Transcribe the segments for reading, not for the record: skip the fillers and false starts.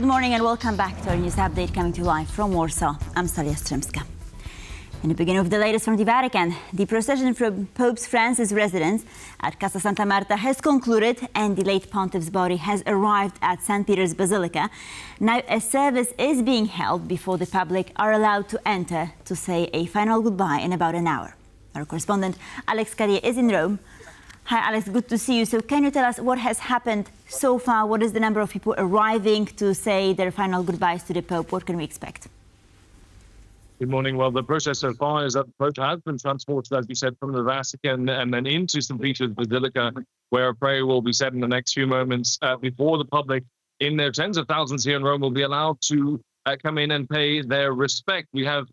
morning and welcome back to our news update coming to you live from Warsaw. I'm Stalia Strzemska. In the beginning of the latest from the Vatican, the procession from Pope Francis' residence at Casa Santa Marta has concluded and the late pontiff's body has arrived at St. Peter's Basilica. Now a service is being held before the public are allowed to enter to say a final goodbye in about an hour. Our correspondent Alex Kadie is in Rome. Hi Alex, good to see you. So can you tell us what has happened so far? What is the number of people arriving to say their final goodbyes to the Pope? What can we expect? Good morning. Well, the process so far is that the Pope has been transported, as you said, from the Vatican and then into St. Peter's Basilica, where a prayer will be said in the next few moments before the public in their tens of thousands here in Rome will be allowed to come in and pay their respect. We have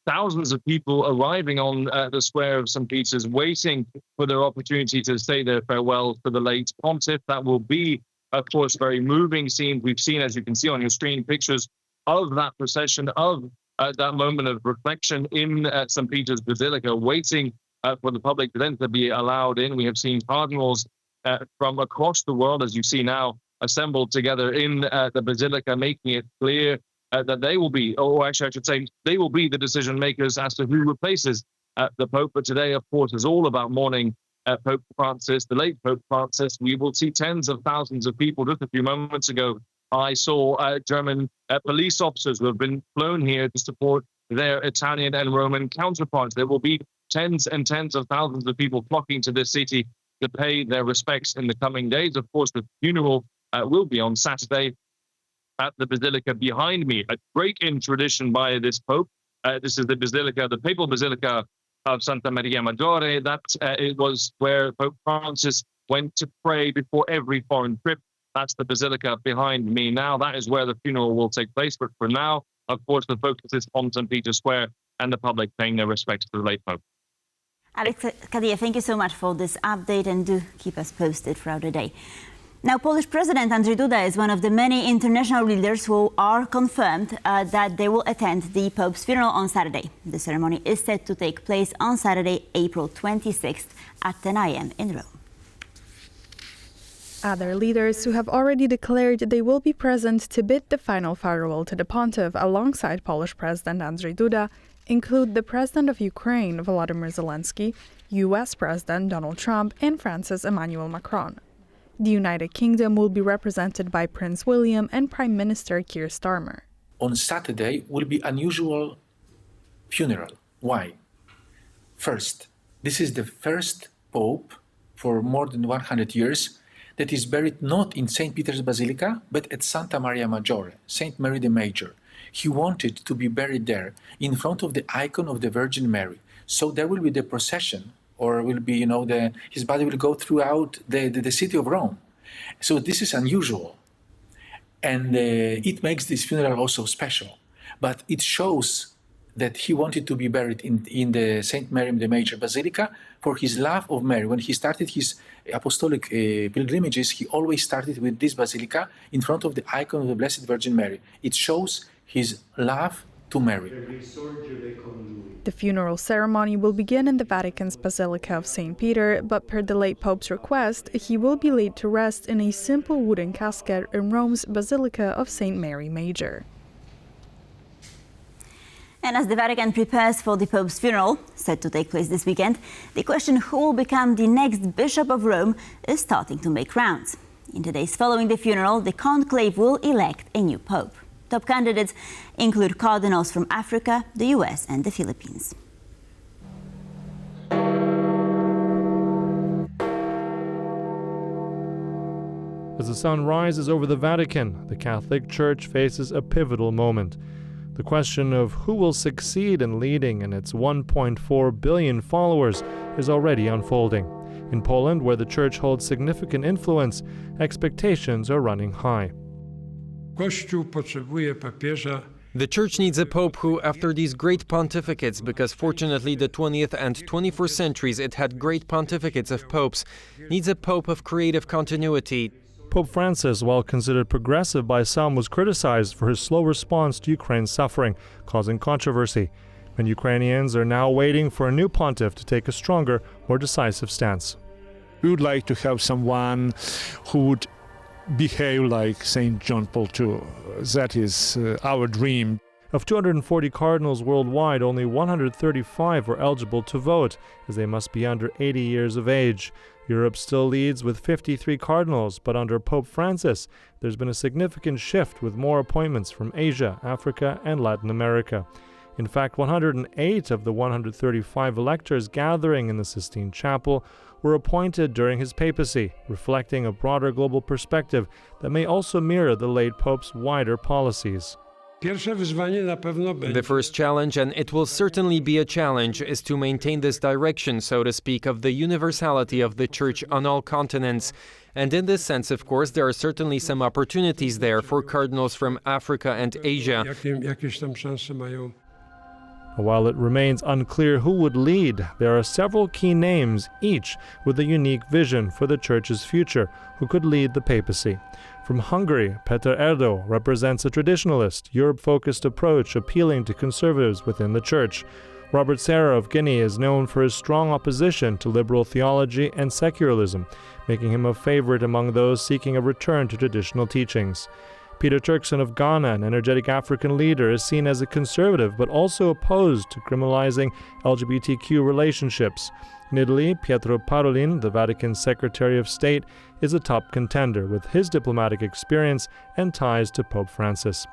thousands of people arriving on the square of St. Peter's, waiting for their opportunity to say their farewell for the late pontiff. That will be, of course, very moving scene. We've seen, as you can see on your screen, pictures of that procession, of that moment of reflection in St. Peter's Basilica, waiting for the public then to be allowed in. We have seen cardinals from across the world, as you see now, assembled together in the Basilica, making it clear that they will be, or actually I should say, they will be the decision makers as to who replaces the Pope. But today, of course, is all about mourning Pope Francis, the late Pope Francis. We will see tens of thousands of people. Just a few moments ago, I saw German police officers who have been flown here to support their Italian and Roman counterparts. There will be tens and tens of thousands of people flocking to this city to pay their respects in the coming days. Of course, the funeral will be on Saturday at the Basilica behind me, a break-in tradition by this Pope. This is the Basilica, the Papal Basilica of Santa Maria Maggiore. That it was where Pope Francis went to pray before every foreign trip. That's the Basilica behind me now. That is where the funeral will take place. But for now, of course, the focus is on St. Peter's Square and the public paying their respects to the late Pope. Alex Kadie, thank you so much for this update and do keep us posted throughout the day. Now, Polish President Andrzej Duda is one of the many international leaders who are confirmed that they will attend the Pope's funeral on Saturday. The ceremony is set to take place on Saturday, April 26th at 10 a.m. in Rome. Other leaders who have already declared they will be present to bid the final farewell to the pontiff alongside Polish President Andrzej Duda include the President of Ukraine, Volodymyr Zelensky, U.S. President Donald Trump, and France's Emmanuel Macron. The United Kingdom will be represented by Prince William and Prime Minister Keir Starmer. On Saturday will be unusual funeral. Why? First, this is the first Pope for more than 100 years that is buried not in St. Peter's Basilica, but at Santa Maria Maggiore, St. Mary the Major. He wanted to be buried there in front of the icon of the Virgin Mary. So there will be the procession, or will be, his body will go throughout the city of Rome. So this is unusual. And it makes this funeral also special. But it shows that he wanted to be buried in the St. Mary the Major Basilica for his love of Mary. When he started his apostolic pilgrimages, he always started with this basilica in front of the icon of the Blessed Virgin Mary. It shows his love to Mary. The funeral ceremony will begin in the Vatican's Basilica of St. Peter, but per the late Pope's request, he will be laid to rest in a simple wooden casket in Rome's Basilica of St. Mary Major. And as the Vatican prepares for the Pope's funeral, set to take place this weekend, the question who will become the next Bishop of Rome is starting to make rounds. In the days following the funeral, the conclave will elect a new Pope. Top candidates include cardinals from Africa, the US and the Philippines. As the sun rises over the Vatican, the Catholic Church faces a pivotal moment. The question of who will succeed in leading in its 1.4 billion followers is already unfolding. In Poland, where the Church holds significant influence, expectations are running high. The Church needs a Pope who, after these great pontificates, because fortunately the 20th and 21st centuries it had great pontificates of popes, needs a Pope of creative continuity. Pope Francis, while considered progressive by some, was criticized for his slow response to Ukraine's suffering, causing controversy. And Ukrainians are now waiting for a new pontiff to take a stronger, more decisive stance. We would like to have someone who would behave like St. John Paul II. That is our dream. Of 240 cardinals worldwide, only 135 were eligible to vote, as they must be under 80 years of age. Europe still leads with 53 cardinals, but under Pope Francis, there's been a significant shift with more appointments from Asia, Africa, and Latin America. In fact, 108 of the 135 electors gathering in the Sistine Chapel were appointed during his papacy, reflecting a broader global perspective that may also mirror the late Pope's wider policies. The first challenge, and it will certainly be a challenge, is to maintain this direction, so to speak, of the universality of the Church on all continents. And in this sense, of course, there are certainly some opportunities there for cardinals from Africa and Asia. While it remains unclear who would lead, there are several key names, each with a unique vision for the Church's future, who could lead the papacy. From Hungary, Peter Erdo represents a traditionalist, Europe-focused approach appealing to conservatives within the Church. Robert Serra of Guinea is known for his strong opposition to liberal theology and secularism, making him a favorite among those seeking a return to traditional teachings. Peter Turkson of Ghana, an energetic African leader, is seen as a conservative but also opposed to criminalizing LGBTQ relationships. In Italy, Pietro Parolin, the Vatican Secretary of State, is a top contender with his diplomatic experience and ties to Pope Francis.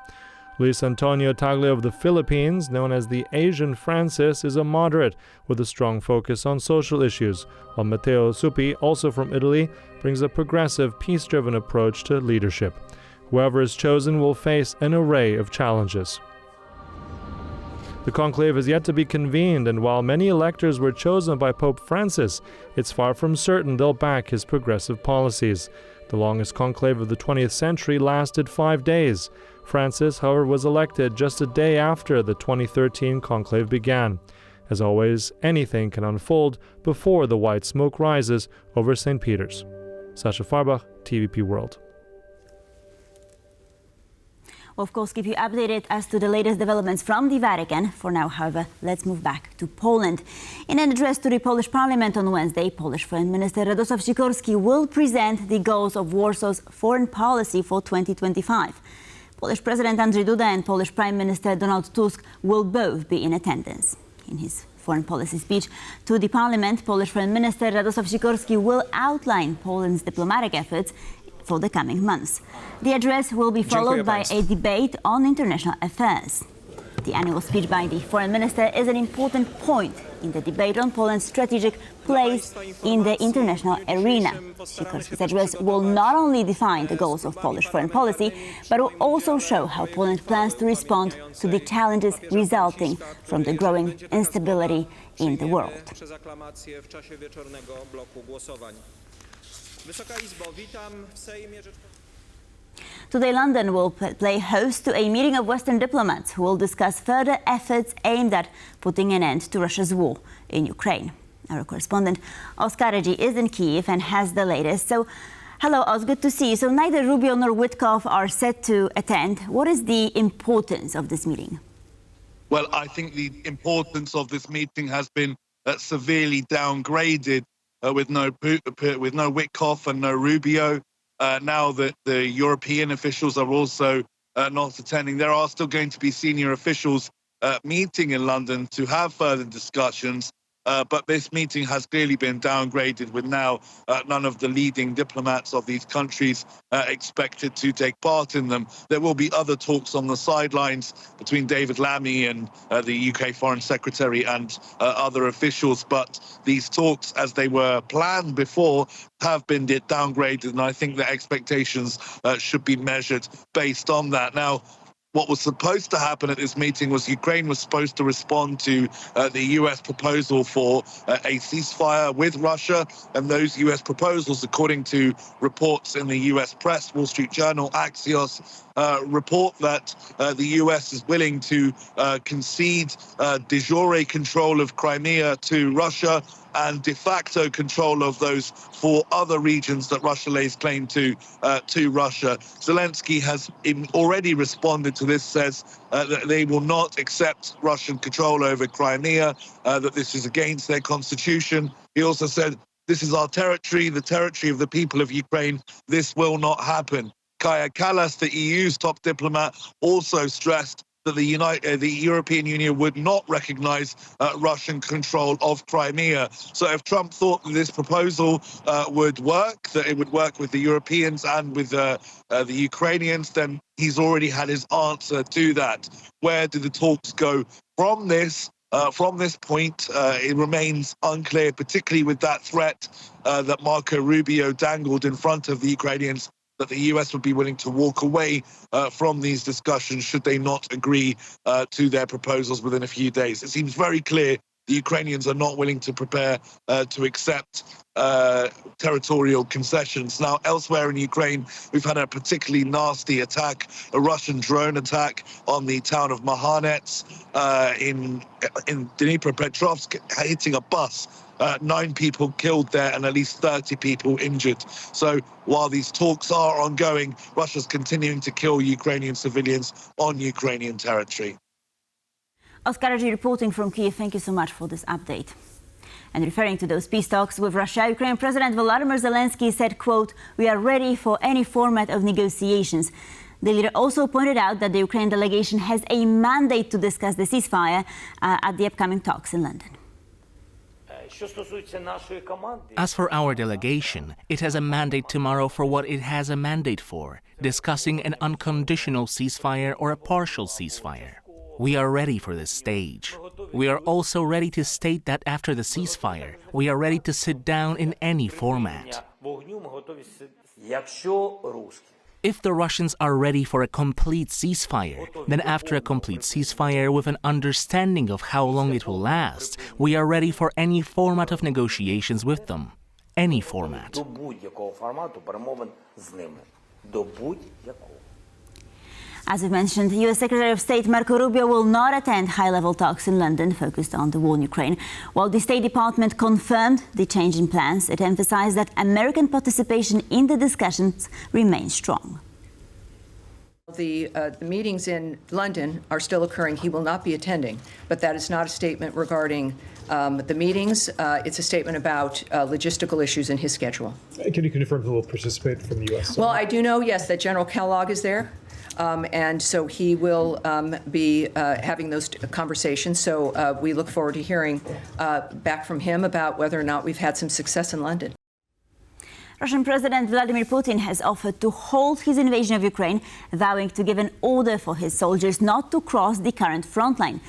Luis Antonio Tagle of the Philippines, known as the Asian Francis, is a moderate with a strong focus on social issues, while Matteo Suppi, also from Italy, brings a progressive, peace-driven approach to leadership. Whoever is chosen will face an array of challenges. The conclave is yet to be convened, and while many electors were chosen by Pope Francis, it's far from certain they'll back his progressive policies. The longest conclave of the 20th century lasted 5 days. Francis, however, was elected just a day after the 2013 conclave began. As always, anything can unfold before the white smoke rises over St. Peter's. Sasha Farbach, TVP World. We'll, of course, keep you updated as to the latest developments from the Vatican. For now, however, let's move back to Poland. In an address to the Polish Parliament on Wednesday, Polish Foreign Minister Radosław Sikorski will present the goals of Warsaw's foreign policy for 2025. Polish President Andrzej Duda and Polish Prime Minister Donald Tusk will both be in attendance. In his foreign policy speech to the Parliament, Polish Foreign Minister Radosław Sikorski will outline Poland's diplomatic efforts for the coming months. The address will be followed by a debate on international affairs. The annual speech by the foreign minister is an important point in the debate on Poland's strategic place in the international arena. Sikorski's address will not only define the goals of Polish foreign policy, but will also show how Poland plans to respond to the challenges resulting from the growing instability in the world. Today, London will play host to a meeting of Western diplomats who will discuss further efforts aimed at putting an end to Russia's war in Ukraine. Our correspondent Oskar Reggie is in Kyiv and has the latest. So, hello, Oz, good to see you. So neither Rubio nor Witkoff are set to attend. What is the importance of this meeting? Well, I think the importance of this meeting has been severely downgraded with no Witkoff and no Rubio. Now that the European officials are also not attending, there are still going to be senior officials meeting in London to have further discussions. But this meeting has clearly been downgraded, with now none of the leading diplomats of these countries expected to take part in them. There will be other talks on the sidelines between David Lammy and the UK Foreign Secretary and other officials. But these talks, as they were planned before, have been downgraded. And I think the expectations should be measured based on that. Now, what was supposed to happen at this meeting was Ukraine was supposed to respond to the US proposal for a ceasefire with Russia. And those US proposals, according to reports in the US press, Wall Street Journal, Axios, report that the US is willing to concede de jure control of Crimea to Russia and de facto control of those 4 other regions that Russia lays claim to Russia. Zelensky has already responded to this, says that they will not accept Russian control over Crimea, that this is against their constitution. He also said this is our territory, the territory of the people of Ukraine. This will not happen. Kaja Kallas, the EU's top diplomat, also stressed that the European Union would not recognize Russian control of Crimea. So if Trump thought that this proposal would work, that it would work with the Europeans and with the Ukrainians, then he's already had his answer to that. Where do the talks go from this? From this point, it remains unclear, particularly with that threat that Marco Rubio dangled in front of the Ukrainians, that the US would be willing to walk away from these discussions should they not agree to their proposals within a few days. It seems very clear the Ukrainians are not willing to prepare to accept territorial concessions. Now, elsewhere in Ukraine, we've had a particularly nasty attack, a Russian drone attack on the town of Mahanets in Dnipropetrovsk, hitting a bus. 9 people killed there and at least 30 people injured. So while these talks are ongoing, Russia's continuing to kill Ukrainian civilians on Ukrainian territory. Oskar G. reporting from Kyiv. Thank you so much for this update. And referring to those peace talks with Russia, Ukraine President Volodymyr Zelensky said, quote, "We are ready for any format of negotiations." The leader also pointed out that the Ukraine delegation has a mandate to discuss the ceasefire at the upcoming talks in London. As for our delegation, it has a mandate tomorrow for what it has a mandate for, discussing an unconditional ceasefire or a partial ceasefire. We are ready for this stage. We are also ready to state that after the ceasefire, we are ready to sit down in any format. If the Russians are ready for a complete ceasefire, then after a complete ceasefire with an understanding of how long it will last, we are ready for any format of negotiations with them. Any format. As we mentioned, U.S. Secretary of State Marco Rubio will not attend high-level talks in London focused on the war in Ukraine. While the State Department confirmed the change in plans, it emphasized that American participation in the discussions remains strong. The meetings in London are still occurring. He will not be attending, but that is not a statement regarding the meetings. It's a statement about logistical issues in his schedule. Can you confirm who will participate from the U.S.? Well, I do know, yes, that General Kellogg is there. And so he will be having those conversations. So we look forward to hearing back from him about whether or not we've had some success in London. Russian President Vladimir Putin has offered to halt his invasion of Ukraine, vowing to give an order for his soldiers not to cross the current front line.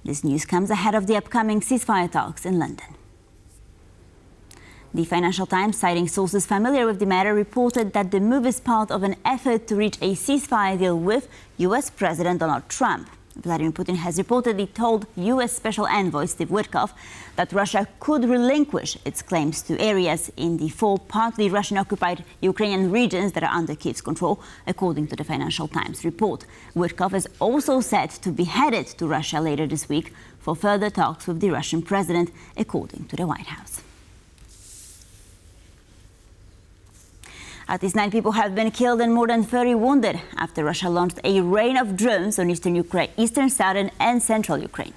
This news comes ahead of the upcoming ceasefire talks in London. The Financial Times, citing sources familiar with the matter, reported that the move is part of an effort to reach a ceasefire deal with U.S. President Donald Trump. Vladimir Putin has reportedly told U.S. Special Envoy Steve Witkoff that Russia could relinquish its claims to areas in the 4 partly Russian-occupied Ukrainian regions that are under Kyiv's control, according to the Financial Times report. Witkoff is also said to be headed to Russia later this week for further talks with the Russian president, according to the White House. At least 9 people have been killed and more than 30 wounded after Russia launched a rain of drones on eastern Ukraine, eastern, southern and central Ukraine.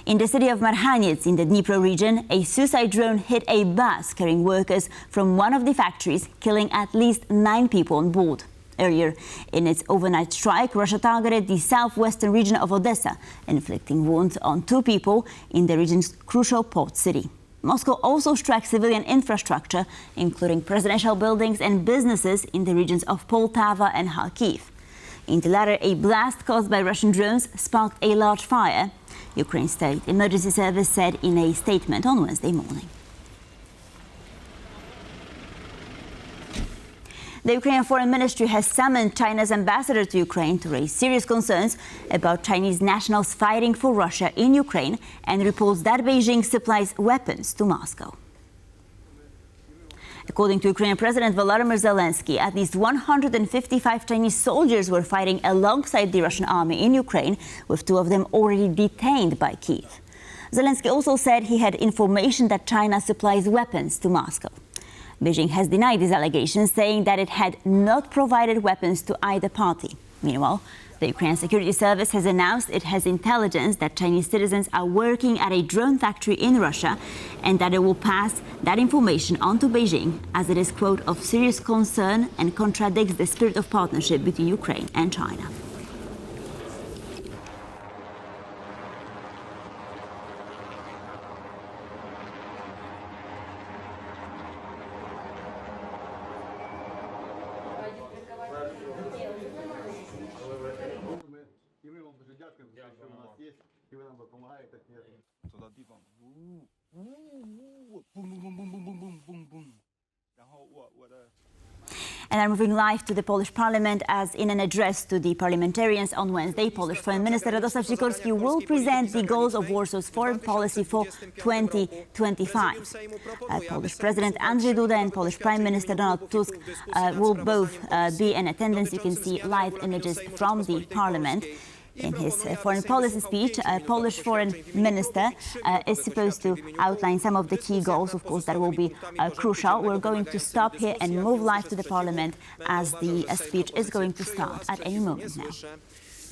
In the city of Marhanets in the Dnipro region, a suicide drone hit a bus carrying workers from one of the factories, killing at least 9 people on board. Earlier, in its overnight strike, Russia targeted the southwestern region of Odessa, inflicting wounds on 2 people in the region's crucial port city. Moscow also struck civilian infrastructure, including presidential buildings and businesses in the regions of Poltava and Kharkiv. In the latter, a blast caused by Russian drones sparked a large fire, Ukraine's State Emergency Service said in a statement on Wednesday morning. The Ukrainian Foreign Ministry has summoned China's ambassador to Ukraine to raise serious concerns about Chinese nationals fighting for Russia in Ukraine and reports that Beijing supplies weapons to Moscow. According to Ukrainian President Volodymyr Zelensky, at least 155 Chinese soldiers were fighting alongside the Russian army in Ukraine, with 2 of them already detained by Kyiv. Zelensky also said he had information that China supplies weapons to Moscow. Beijing has denied these allegations, saying that it had not provided weapons to either party. Meanwhile, the Ukraine Security Service has announced it has intelligence that Chinese citizens are working at a drone factory in Russia and that it will pass that information on to Beijing as it is, quote, of serious concern and contradicts the spirit of partnership between Ukraine and China. And I'm moving live to the Polish Parliament, as in an address to the parliamentarians on Wednesday, Polish Foreign Minister Radosław Sikorski will present the goals of Warsaw's foreign policy for 2025. Polish President Andrzej Duda and Polish Prime Minister Donald Tusk will both be in attendance. You can see live images from the Parliament. In his foreign policy speech, Polish Foreign Minister is supposed to outline some of the key goals, of course, that will be crucial. We're going to stop here and move live to the Parliament, as the speech is going to start at any moment now.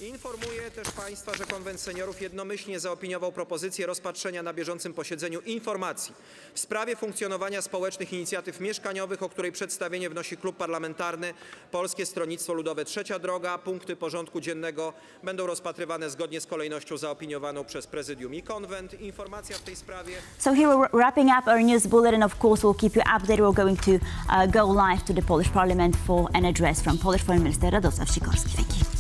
Informuję też Państwa, że Konwent Seniorów jednomyślnie zaopiniował propozycję rozpatrzenia na bieżącym posiedzeniu informacji w sprawie funkcjonowania społecznych inicjatyw mieszkaniowych, o której przedstawienie wnosi Klub Parlamentarny Polskie Stronnictwo Ludowe Trzecia Droga. Punkty porządku dziennego będą rozpatrywane zgodnie z kolejnością zaopiniowaną przez Prezydium i Konwent. Informacja w tej sprawie... So here we're wrapping up our news bulletin. Of course, we'll keep you updated. We're going to go live to the Polish Parliament for an address from Polish Foreign Minister Radosław Sikorski. Thank you.